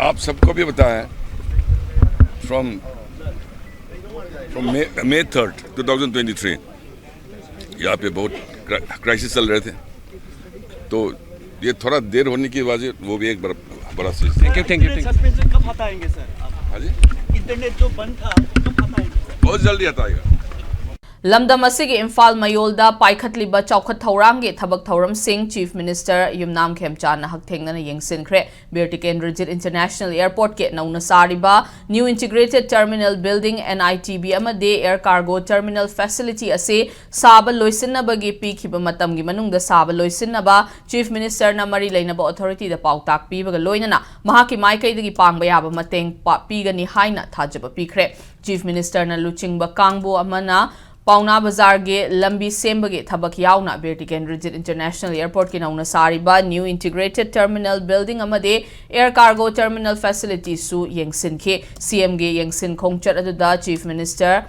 आप सबको भी पता है फ्रॉम May 3rd 2023 यहाँ पे बहुत क्राइसिस चल रहे थे, तो ये थोड़ा देर होने की वजह वो भी एक बड़ा चीज। Thank you sir. कब हटाएंगे सर? हाँ जी, इंटरनेट जो बंद था कब हटाएंगे? बहुत जल्दी हटाएगा। लमदम असिगे इम्फाल मयोलदा पाइखतलिबा चौखत थौरामगे थबक थौरम सिंह चीफ मिनिस्टर युमनाम खेमचान हकथेंगना येंगसिनख्रे बेरटिकेन रिजिट इंटरनेशनल एयरपोर्ट के नौना सारिबा new integrated terminal building NITB अमदे एयर कार्गो टर्मिनल फैसिलिटी असे साब लोइसिनबगे पीखिबा मतमगी मनुंगदा साब लोइसिनबा चीफ मिनिस्टर न मरी लेनबा अथॉरिटी दा पाउताक पीबगा लोइनना महाकी माइकैदगी पांगबा याबा मतेंग पीगनी हाइना थाजबा पीखरे। चीफ मिनिस्टर न लुचिंगबा कांगबो अमना पाउना बाजार के लंबी सेंबगे थबक याउना बेरटिकेन रिजिट इंटरनेशनल एयरपोर्ट के नौना सारिबा न्यू इंटीग्रेटेड टर्मिनल बिल्डिंग अमदे एयर कार्गो टर्मिनल फैसिलिटी सु येंगसिनखे। CM गे येंगसिन खोंगचत अदुदा चीफ मिनिस्टर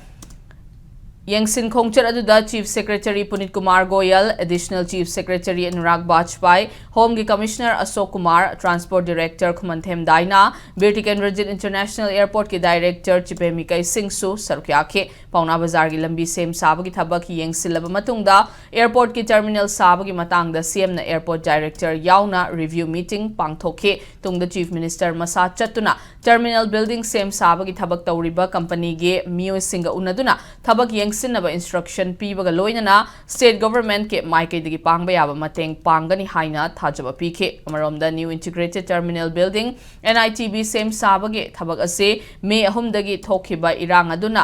येंगसिन खोंगचत अदुदा chief secretary Puneet Kumar Goyal, additional chief secretary Anurag Bajpai, home के commissioner Ashok Kumar, transport director Khumanthem Daina, Bir Tikendrajit international airport के डायरेक्टर चिपेमिकई सिंहसु सरुक याखे। पाउना बाजार की लंबी सेम साबगी थबक येंगसिलब मतुंगदा एयरपोर्ट की टर्मिनल साबगी मतंगदा CM न एयरपोर्ट डायरेक्टर याउना रिव्यू मीटिंग पांगथोखे। तुंगदा चीफ मिनिस्टर मसा चतुना टर्मिनल बिल्डिंग सेम साबगी थबक तौरिबा कंपनी के मियोइसिंग उनदुना थबक येंगसिनब इंस्ट्रक्शन पीबगा लोइनना स्टेट गवर्नमेंट के माइकैदगी पांगबा याबा mateंग पांगनी हाइना थाजबा पीखे। अमरोमदा new integrated terminal building NITB सेम साबगे थबक असे May 3 थोखिबा इरांग अदुना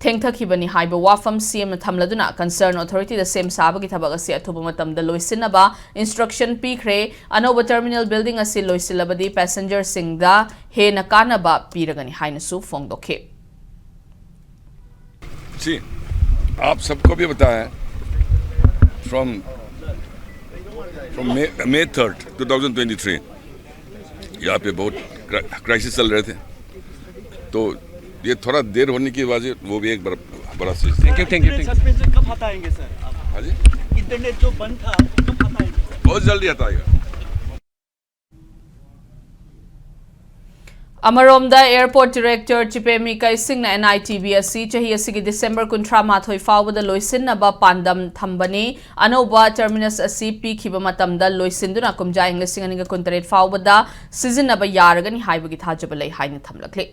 थेंगथखिबनी हाइबा वाफम CM थमलदुना कंसर्न अथॉरिटी द सेम साबगी थबक असे अथुबा मतमदा लोइसिनबा इंस्ट्रक्शन पीखरे। अनोबा टर्मिनल बिल्डिंग असे लोइसिलबदी पैसेंजर सिंगदा हेना कानबा पीरगनी हाइनसु फोंगदोखे। जी, आप सबको भी पता है फ्रॉम May 3rd 2023 यहाँ पे बहुत क्राइसिस चल रहे थे, तो ये थोड़ा देर होने की वजह वो भी एक बड़ा चीज। Thank you sir. कब हटाएंगे सर? हाँ जी, इंटरनेट जो बंद था कब हटाएंगे? बहुत जल्दी हटाएगा। अमरोमदा एयरपोर्ट डायरेक्टर चिपेमिकई सिंह NITB असी चही असिगी दिसंबर 18 फाउबदा लोइसिनबा पांदम थंबनी अनोबा टर्मिनस असी पीखिबा मतमदा लोइसिनदुना कुमजाइंग 2023 फाउबदा सिजनबा यारगनी हाइबगी थाजबा लई हाइना थमलखले।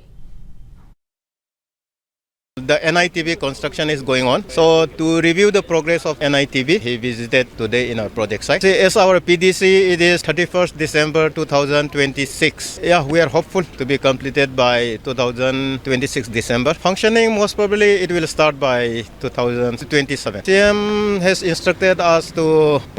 The NITB construction is going on. So to review the progress of NITB, he visited today in our project site. As our PDC, it is 31st December 2026. Yeah, we are hopeful to be completed by 2026 December. Functioning, most probably it will start by 2027. CM has instructed us to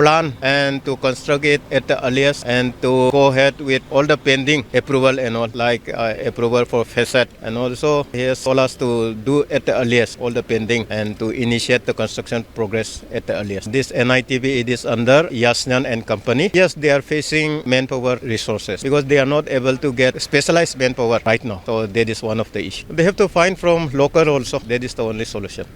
plan and to construct it at the earliest and to go ahead with all the pending approval and all, like approval for facade, and also he has told us to do at the earliest all the pending and to initiate the construction progress at the earliest. This NITB, it is under Yasnyan and company. Yes, they are facing manpower resources because they are not able to get specialized manpower right now. So that is one of the issues. They have to find from local also. That is the only solution.